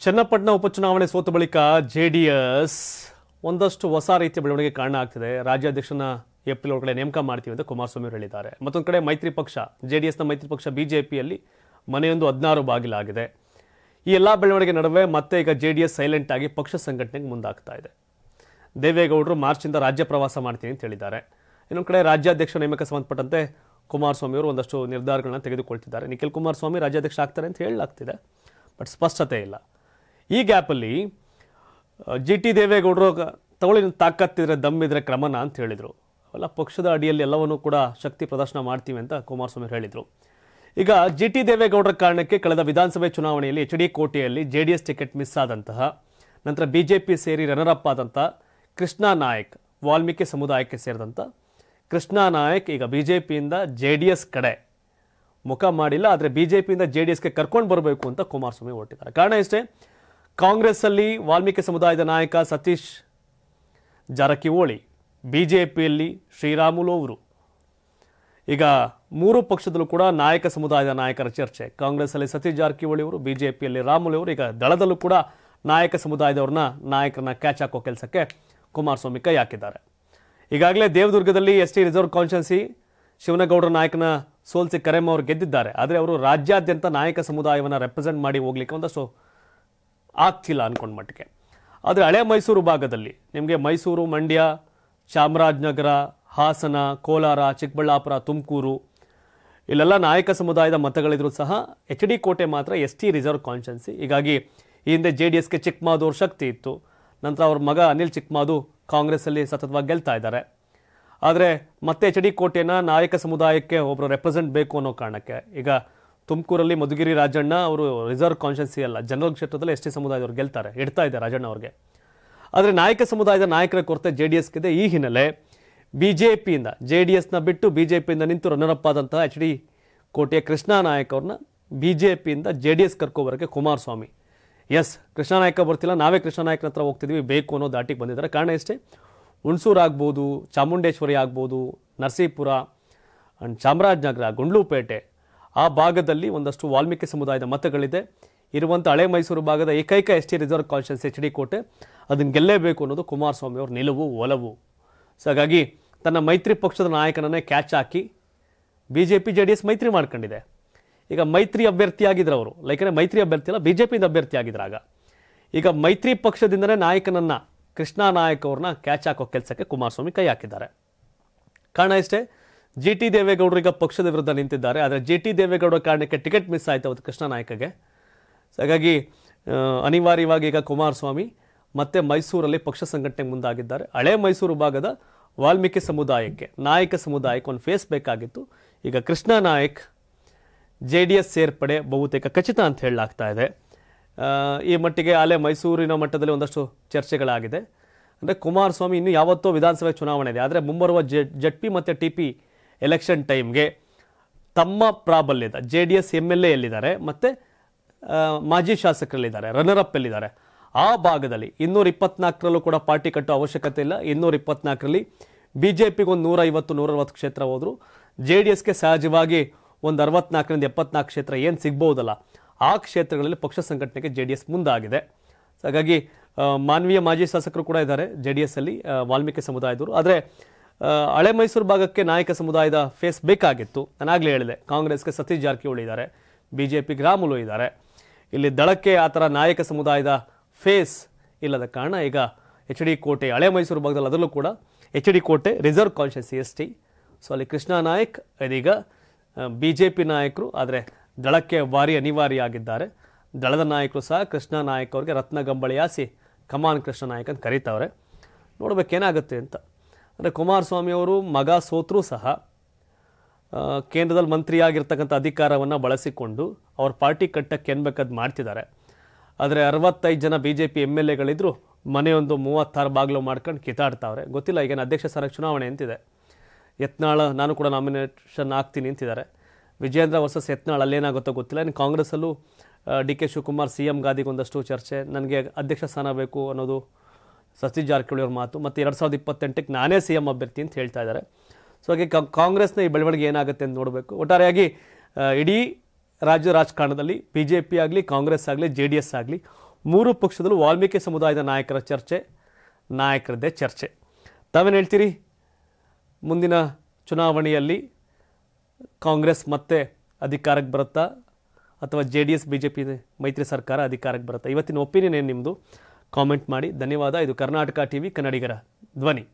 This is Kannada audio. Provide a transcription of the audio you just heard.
ಚನ್ನಪಟ್ಟಣ ಉಪಚುನಾವಣೆ ಸೋತ ಬಳಿಕ ಜೆಡಿಎಸ್ ಒಂದಷ್ಟು ಹೊಸ ರೀತಿಯ ಬೆಳವಣಿಗೆ ಕಾರಣ ಆಗ್ತಿದೆ. ರಾಜ್ಯಾಧ್ಯಕ್ಷನ ಏಪ್ರಿಲ್ ಒಳಗಡೆ ನೇಮಕ ಮಾಡ್ತೀವಿ ಅಂತ ಕುಮಾರಸ್ವಾಮಿ ಅವರು ಹೇಳಿದ್ದಾರೆ. ಮತ್ತೊಂದು ಕಡೆ ಮೈತ್ರಿ ಪಕ್ಷ ಜೆಡಿಎಸ್ನ ಮೈತ್ರಿ ಪಕ್ಷ ಬಿಜೆಪಿಯಲ್ಲಿ ಮನೆಯೊಂದು 16 ಬಾಗಿಲಾಗಿದೆ. ಈ ಎಲ್ಲ ಬೆಳವಣಿಗೆ ನಡುವೆ ಮತ್ತೆ ಈಗ ಜೆಡಿಎಸ್ ಸೈಲೆಂಟ್ ಆಗಿ ಪಕ್ಷ ಸಂಘಟನೆಗೆ ಮುಂದಾಗ್ತಾ ಇದೆ. ದೇವೇಗೌಡರು ಮಾರ್ಚಿಂದ ರಾಜ್ಯ ಪ್ರವಾಸ ಮಾಡ್ತೀನಿ ಅಂತ ಹೇಳಿದ್ದಾರೆ. ಇನ್ನೊಂದು ಕಡೆ ರಾಜ್ಯಾಧ್ಯಕ್ಷ ನೇಮಕ ಸಂಬಂಧಪಟ್ಟಂತೆ ಕುಮಾರಸ್ವಾಮಿ ಅವರು ಒಂದಷ್ಟು ನಿರ್ಧಾರಗಳನ್ನ ತೆಗೆದುಕೊಳ್ತಿದ್ದಾರೆ. ನಿಖಿಲ್ ಕುಮಾರಸ್ವಾಮಿ ರಾಜ್ಯಾಧ್ಯಕ್ಷ ಆಗ್ತಾರೆ ಅಂತ ಹೇಳಲಾಗ್ತಿದೆ, ಬಟ್ ಸ್ಪಷ್ಟತೆ ಇಲ್ಲ. ಈ ಗ್ಯಾಪಲ್ಲಿ ಟಿ ದೇವೇಗೌಡರು ತಗೊಳ್ಳಿ ತಾಕತ್ತಿದ್ರೆ ದಮ್ಮಿದ್ರೆ ಕ್ರಮನ ಅಂತ ಹೇಳಿದರು. ಅವೆಲ್ಲ ಪಕ್ಷದ ಅಡಿಯಲ್ಲಿ ಎಲ್ಲವನ್ನೂ ಕೂಡ ಶಕ್ತಿ ಪ್ರದರ್ಶನ ಮಾಡ್ತೀವಿ ಅಂತ ಕುಮಾರಸ್ವಾಮಿ ಹೇಳಿದರು. ಈಗ ಟಿ ದೇವೇಗೌಡರ ಕಾರಣಕ್ಕೆ ಕಳೆದ ವಿಧಾನಸಭೆ ಚುನಾವಣೆಯಲ್ಲಿ HD ಕೋಟೆಯಲ್ಲಿ JDS ಟಿಕೆಟ್ ಮಿಸ್ ಆದಂತಹ ನಂತರ ಬಿಜೆಪಿ ಸೇರಿ ರನ್ನರ್ ಅಪ್ ಆದಂಥ ಕೃಷ್ಣಾ ನಾಯಕ್, ವಾಲ್ಮೀಕಿ ಸಮುದಾಯಕ್ಕೆ ಸೇರಿದಂಥ ಕೃಷ್ಣಾ ನಾಯಕ್ ಈಗ ಬಿಜೆಪಿಯಿಂದ JDS ಕಡೆ ಮುಖ ಮಾಡಿಲ್ಲ. ಆದರೆ ಬಿಜೆಪಿಯಿಂದ JDSಗೆ ಕರ್ಕೊಂಡು ಬರಬೇಕು ಅಂತ ಕುಮಾರಸ್ವಾಮಿ ಹೊರಟಿದ್ದಾರೆ. ಕಾರಣ ಇಷ್ಟೇ, ಕಾಂಗ್ರೆಸ್ ಅಲ್ಲಿ ವಾಲ್ಮೀಕಿ ಸಮುದಾಯದ ನಾಯಕ ಸತೀಶ್ ಜಾರಕಿಹೊಳಿ, ಬಿಜೆಪಿಯಲ್ಲಿ ಶ್ರೀರಾಮುಲು ಅವರು. ಈಗ ಮೂರು ಪಕ್ಷದಲ್ಲೂ ಕೂಡ ನಾಯಕ ಸಮುದಾಯದ ನಾಯಕರ ಚರ್ಚೆ. ಕಾಂಗ್ರೆಸ್ ಅಲ್ಲಿ ಸತೀಶ್ ಜಾರಕಿಹೊಳಿ ಅವರು, ಬಿಜೆಪಿಯಲ್ಲಿ ರಾಮುಲು ಅವರು. ಈಗ ದಳದಲ್ಲೂ ಕೂಡ ನಾಯಕ ಸಮುದಾಯದವ್ರನ್ನ ನಾಯಕರನ್ನ ಕ್ಯಾಚ್ ಹಾಕೋ ಕೆಲಸಕ್ಕೆ ಕುಮಾರಸ್ವಾಮಿ ಕೈ ಹಾಕಿದ್ದಾರೆ. ಈಗಾಗಲೇ ದೇವದುರ್ಗದಲ್ಲಿ ST ರಿಸರ್ವ್ ಕಾನ್ಸ್ಟಿಟ್ಯೂನ್ಸಿ ಶಿವನಗೌಡರ ನಾಯಕನ ಸೋಲ್ಸಿ ಕರೆಮ್ಮ ಅವರು ಗೆದ್ದಿದ್ದಾರೆ. ಆದರೆ ಅವರು ರಾಜ್ಯಾದ್ಯಂತ ನಾಯಕ ಸಮುದಾಯವನ್ನು ರೆಪ್ರೆಸೆಂಟ್ ಮಾಡಿ ಹೋಗ್ಲಿಕ್ಕೆ ಒಂದಷ್ಟು ಆಗ್ತಿಲ್ಲ ಅನ್ಕೊಂಡ ಮಟ್ಟಿಗೆ. ಆದರೆ ಹಳೆ ಮೈಸೂರು ಭಾಗದಲ್ಲಿ ನಿಮಗೆ ಮೈಸೂರು, ಮಂಡ್ಯ, ಚಾಮರಾಜನಗರ, ಹಾಸನ, ಕೋಲಾರ, ಚಿಕ್ಕಬಳ್ಳಾಪುರ, ತುಮಕೂರು ಇಲ್ಲೆಲ್ಲ ನಾಯಕ ಸಮುದಾಯದ ಮತಗಳಿದ್ರು ಸಹ HD ಕೋಟೆ ಮಾತ್ರ ST ರಿಸರ್ವ್ ಕಾನ್ಸ್ಟಿಟ್ಯೂನ್ಸಿ. ಹೀಗಾಗಿ ಈ ಹಿಂದೆ JDSಗೆ ಚಿಕ್ಕಮಾದು ಅವ್ರ ಶಕ್ತಿ ಇತ್ತು. ನಂತರ ಅವ್ರ ಮಗ ಅನಿಲ್ ಚಿಕ್ಕಮಾದು ಕಾಂಗ್ರೆಸ್ಸಲ್ಲಿ ಸತತವಾಗಿ ಗೆಲ್ತಾ ಇದ್ದಾರೆ. ಆದರೆ ಮತ್ತೆ HD ಕೋಟೆನ ನಾಯಕ ಸಮುದಾಯಕ್ಕೆ ಒಬ್ಬರು ರೆಪ್ರೆಸೆಂಟ್ ಬೇಕು ಅನ್ನೋ ಕಾರಣಕ್ಕೆ ಈಗ ತುಮಕೂರಲ್ಲಿ ಮಧುಗಿರಿ ರಾಜಣ್ಣ ಅವರು ರಿಸರ್ವ್ ಕಾನ್ಸ್ಟಿಟ್ಯೂನ್ಸಿ ಅಲ್ಲ, ಜನರಲ್ ಕ್ಷೇತ್ರದಲ್ಲಿ ST ಸಮುದಾಯದವ್ರು ಗೆಲ್ತಾರೆ, ಇಡ್ತಾ ಇದ್ದಾರೆ ರಾಜಣ್ಣ ಅವ್ರಿಗೆ. ಆದರೆ ನಾಯಕ ಸಮುದಾಯದ ನಾಯಕರ ಕೊರತೆ JDSಗಿದೆ. ಈ ಹಿನ್ನೆಲೆ ಬಿಜೆಪಿಯಿಂದ JDSನ ಬಿಟ್ಟು ಬಿಜೆಪಿಯಿಂದ ನಿಂತು ರನ್ನರ್ ಅಪ್ ಆದಂತಹ HD ಕೋಟೆಯ ಕೃಷ್ಣಾ ನಾಯಕ್ ಅವ್ರನ್ನ ಬಿಜೆಪಿಯಿಂದ JDS ಕರ್ಕೋಬರಕ್ಕೆ ಕುಮಾರಸ್ವಾಮಿ ಕೃಷ್ಣಾ ನಾಯಕ ಬರ್ತಿಲ್ಲ, ನಾವೇ ಕೃಷ್ಣಾ ನಾಯಕನ ಹತ್ರ ಹೋಗ್ತಿದ್ವಿ ಬೇಕು ಅನ್ನೋ ದಾಟಿಗೆ ಬಂದಿದ್ದಾರೆ. ಕಾರಣ ಇಷ್ಟೇ, ಹುಣಸೂರು ಆಗ್ಬೋದು, ಚಾಮುಂಡೇಶ್ವರಿ ಆಗ್ಬೋದು, ನರಸೀಪುರ ಅಂಡ್ ಚಾಮರಾಜನಗರ, ಗುಂಡ್ಲುಪೇಟೆ ಆ ಭಾಗದಲ್ಲಿ ಒಂದಷ್ಟು ವಾಲ್ಮೀಕಿ ಸಮುದಾಯದ ಮತಗಳಿದೆ. ಇರುವಂಥ ಹಳೆ ಮೈಸೂರು ಭಾಗದ ಏಕೈಕ ST ರಿಸರ್ವ್ ಕಾನ್ಸ್ಟಿಟ್ಯೂನ್ಸಿ HD ಕೋಟೆ, ಅದನ್ನು ಗೆಲ್ಲೇಬೇಕು ಅನ್ನೋದು ಕುಮಾರಸ್ವಾಮಿ ಅವ್ರ ನಿಲುವು, ಒಲವು. ಸೊ ಹಾಗಾಗಿ ತನ್ನ ಮೈತ್ರಿ ಪಕ್ಷದ ನಾಯಕನನ್ನೇ ಕ್ಯಾಚ್ ಹಾಕಿ ಬಿಜೆಪಿ JDS ಮೈತ್ರಿ ಮಾಡ್ಕೊಂಡಿದೆ. ಈಗ ಮೈತ್ರಿ ಅಭ್ಯರ್ಥಿ ಆಗಿದ್ರು ಅವರು, ಲೈಕನೆ ಮೈತ್ರಿ ಅಭ್ಯರ್ಥಿ ಅಲ್ಲ, ಬಿಜೆಪಿಯಿಂದ ಅಭ್ಯರ್ಥಿ ಆಗಿದ್ರಾಗ. ಈಗ ಮೈತ್ರಿ ಪಕ್ಷದಿಂದನೇ ನಾಯಕನನ್ನ ಕೃಷ್ಣಾ ನಾಯಕ್ ಅವ್ರನ್ನ ಕ್ಯಾಚ್ ಹಾಕೋ ಕೆಲಸಕ್ಕೆ ಕುಮಾರಸ್ವಾಮಿ ಕೈ ಹಾಕಿದ್ದಾರೆ. ಕಾರಣ ಇಷ್ಟೇ, ಟಿ ದೇವೇಗೌಡರು ಈಗ ಪಕ್ಷದ ವಿರುದ್ಧ ನಿಂತಿದ್ದಾರೆ. ಆದರೆ ಟಿ ದೇವೇಗೌಡರ ಕಾರಣಕ್ಕೆ ಟಿಕೆಟ್ ಮಿಸ್ ಆಯ್ತು ಅವತ್ತು ಕೃಷ್ಣಾ ನಾಯಕಗೆ. ಹಾಗಾಗಿ ಅನಿವಾರ್ಯವಾಗಿ ಈಗ ಕುಮಾರಸ್ವಾಮಿ ಮತ್ತೆ ಮೈಸೂರಲ್ಲಿ ಪಕ್ಷ ಸಂಘಟನೆಗೆ ಮುಂದಾಗಿದ್ದಾರೆ. ಹಳೆ ಮೈಸೂರು ಭಾಗದ ವಾಲ್ಮೀಕಿ ಸಮುದಾಯಕ್ಕೆ, ನಾಯಕ ಸಮುದಾಯಕ್ಕೆ ಒಂದು ಫೇಸ್ ಬೇಕಾಗಿತ್ತು. ಈಗ ಕೃಷ್ಣಾ ನಾಯಕ್ JDS ಸೇರ್ಪಡೆ ಬಹುತೇಕ ಖಚಿತ ಅಂತ ಹೇಳಲಾಗ್ತಾ ಇದೆ. ಈ ಮಟ್ಟಿಗೆ ಹಳೆ ಮೈಸೂರಿನ ಮಟ್ಟದಲ್ಲಿ ಒಂದಷ್ಟು ಚರ್ಚೆಗಳಾಗಿದೆ. ಅಂದರೆ ಕುಮಾರಸ್ವಾಮಿ ಇನ್ನೂ ಯಾವತ್ತೋ ವಿಧಾನಸಭೆ ಚುನಾವಣೆ ಇದೆ, ಆದರೆ ಮುಂಬರುವ ZP ಮತ್ತು TP ಎಲೆಕ್ಷನ್ ಟೈಮ್ಗೆ ತಮ್ಮ ಪ್ರಾಬಲ್ಯದ JDS MLA ಎಲ್ಲಿದ್ದಾರೆ ಮತ್ತು ಮಾಜಿ ಶಾಸಕರಲ್ಲಿದ್ದಾರೆ, ರನ್ನರ್ ಅಪ್ ಎಲ್ಲಿದ್ದಾರೆ, ಆ ಭಾಗದಲ್ಲಿ 224ರಲ್ಲೂ ಕೂಡ ಪಾರ್ಟಿ ಕಟ್ಟೋ ಅವಶ್ಯಕತೆ ಇಲ್ಲ. 224ರಲ್ಲಿ ಬಿಜೆಪಿಗೆ ಒಂದು 150-160 ಕ್ಷೇತ್ರ ಹೋದ್ರು, JDSಗೆ ಸಹಜವಾಗಿ ಒಂದು 64ರಿಂದ 74 ಕ್ಷೇತ್ರ ಏನು ಸಿಗ್ಬೋದಲ್ಲ, ಆ ಕ್ಷೇತ್ರಗಳಲ್ಲಿ ಪಕ್ಷ ಸಂಘಟನೆಗೆ JDS ಮುಂದಾಗಿದೆ. ಹಾಗಾಗಿ ಮಾನ್ವೀಯ ಮಾಜಿ ಶಾಸಕರು ಕೂಡ ಇದ್ದಾರೆ JDS ಅಲ್ಲಿ, ವಾಲ್ಮೀಕಿ ಸಮುದಾಯದವರು. ಆದರೆ ಹಳೆ ಮೈಸೂರು ಭಾಗಕ್ಕೆ ನಾಯಕ ಸಮುದಾಯದ ಫೇಸ್ ಬೇಕಾಗಿತ್ತು. ನಾನಾಗಲೇ ಹೇಳಿದೆ, ಕಾಂಗ್ರೆಸ್ಗೆ ಸತೀಶ್ ಜಾರಕಿಹೊಳಿ ಇದ್ದಾರೆ, ಬಿಜೆಪಿಗೆ ರಾಮುಲು ಇದ್ದಾರೆ. ಇಲ್ಲಿ ದಳಕ್ಕೆ ಆ ಥರ ನಾಯಕ ಸಮುದಾಯದ ಫೇಸ್ ಇಲ್ಲದ ಕಾರಣ ಈಗ HD ಕೋಟೆ ಹಳೆ ಮೈಸೂರು ಭಾಗದಲ್ಲಿ ಅದರಲ್ಲೂ ಕೂಡ HD ಕೋಟೆ ರಿಸರ್ವ್ ಕಾನ್ಸ್ಟಿಟ್ಯೂನ್ಸಿ ST. ಸೊ ಅಲ್ಲಿ ಕೃಷ್ಣಾ ನಾಯಕ್ ಇದೀಗ ಬಿಜೆಪಿ ನಾಯಕರು, ಆದರೆ ದಳಕ್ಕೆ ಭಾರಿ ಅನಿವಾರ್ಯ ಆಗಿದ್ದಾರೆ. ದಳದ ನಾಯಕರು ಸಹ ಕೃಷ್ಣಾ ನಾಯಕ್ ಅವ್ರಿಗೆ ರತ್ನಗಂಬಳಿ ಹಾಸಿ ಕಮಾನ್ ಕೃಷ್ಣ ನಾಯಕ್ ಅಂತ ಕರೀತಾವ್ರೆ. ನೋಡ್ಬೇಕೇನಾಗುತ್ತೆ ಅಂತ. ಅಂದರೆ ಕುಮಾರಸ್ವಾಮಿ ಅವರು ಮಗ ಸೋತ್ರೂ ಸಹ ಕೇಂದ್ರದಲ್ಲಿ ಮಂತ್ರಿಯಾಗಿರ್ತಕ್ಕಂಥ ಅಧಿಕಾರವನ್ನು ಬಳಸಿಕೊಂಡು ಅವ್ರ ಪಾರ್ಟಿ ಕಟ್ಟಕ್ಕೆ ಏನು ಬೇಕಾದ್ ಮಾಡ್ತಿದ್ದಾರೆ. ಆದರೆ 65 ಜನ ಬಿಜೆಪಿ MLAಗಳಿದ್ರು, ಮನೆಯೊಂದು 36 ಬಾಗಿಲು ಮಾಡ್ಕೊಂಡು ಕಿತ್ತಾಡ್ತಾವ್ರೆ. ಗೊತ್ತಿಲ್ಲ, ಈಗೇನು ಅಧ್ಯಕ್ಷ ಸ್ಥಾನಕ್ಕೆ ಚುನಾವಣೆ ಅಂತಿದೆ. ಯತ್ನಾಳ್ ನಾನು ಕೂಡ ನಾಮಿನೇಷನ್ ಆಗ್ತೀನಿ ಅಂತಿದ್ದಾರೆ. ವಿಜೇಂದ್ರ ವರ್ಸಸ್ ಯತ್ನಾಳ್ ಅಲ್ಲೇನಾಗುತ್ತೋ ಗೊತ್ತಿಲ್ಲ. ಇನ್ನು ಕಾಂಗ್ರೆಸ್ಸಲ್ಲೂ DK ಶಿವಕುಮಾರ್ CM ಗಾದಿಗೆ ಒಂದಷ್ಟು ಚರ್ಚೆ, ನನಗೆ ಅಧ್ಯಕ್ಷ ಸ್ಥಾನ ಬೇಕು ಅನ್ನೋದು ಸತೀಶ್ ಜಾರಕಿಹೊಳಿ ಅವ್ರ ಮಾತು. ಮತ್ತು 2028ಕ್ಕೆ ನಾನೇ CM ಅಭ್ಯರ್ಥಿ ಅಂತ ಹೇಳ್ತಾ ಇದ್ದಾರೆ. ಸೊ ಹಾಗೆ ಕಾಂಗ್ರೆಸ್ನ ಈ ಬೆಳವಣಿಗೆ ಏನಾಗುತ್ತೆ ಅಂತ ನೋಡಬೇಕು. ಒಟ್ಟಾರೆಯಾಗಿ ಇಡೀ ರಾಜ್ಯ ರಾಜಕಾರಣದಲ್ಲಿ ಬಿಜೆಪಿ ಆಗಲಿ, ಕಾಂಗ್ರೆಸ್ ಆಗಲಿ, JDS ಆಗಲಿ ಮೂರು ಪಕ್ಷದಲ್ಲೂ ವಾಲ್ಮೀಕಿ ಸಮುದಾಯದ ನಾಯಕರದ್ದೇ ಚರ್ಚೆ. ತಾವೇನು ಹೇಳ್ತೀರಿ? ಮುಂದಿನ ಚುನಾವಣೆಯಲ್ಲಿ ಕಾಂಗ್ರೆಸ್ ಮತ್ತೆ ಅಧಿಕಾರಕ್ಕೆ ಬರುತ್ತಾ ಅಥವಾ JDS BJP ಮೈತ್ರಿ ಸರ್ಕಾರ ಅಧಿಕಾರಕ್ಕೆ ಬರುತ್ತಾ? ಇವತ್ತಿನ ಒಪಿನಿಯನ್ ಏನು ನಿಮ್ಮದು? ಕಾಮೆಂಟ್ ಮಾಡಿ. ಧನ್ಯವಾದ. ಇದು ಕರ್ನಾಟಕ ಟಿವಿ, ಕನ್ನಡಿಗರ ಧ್ವನಿ.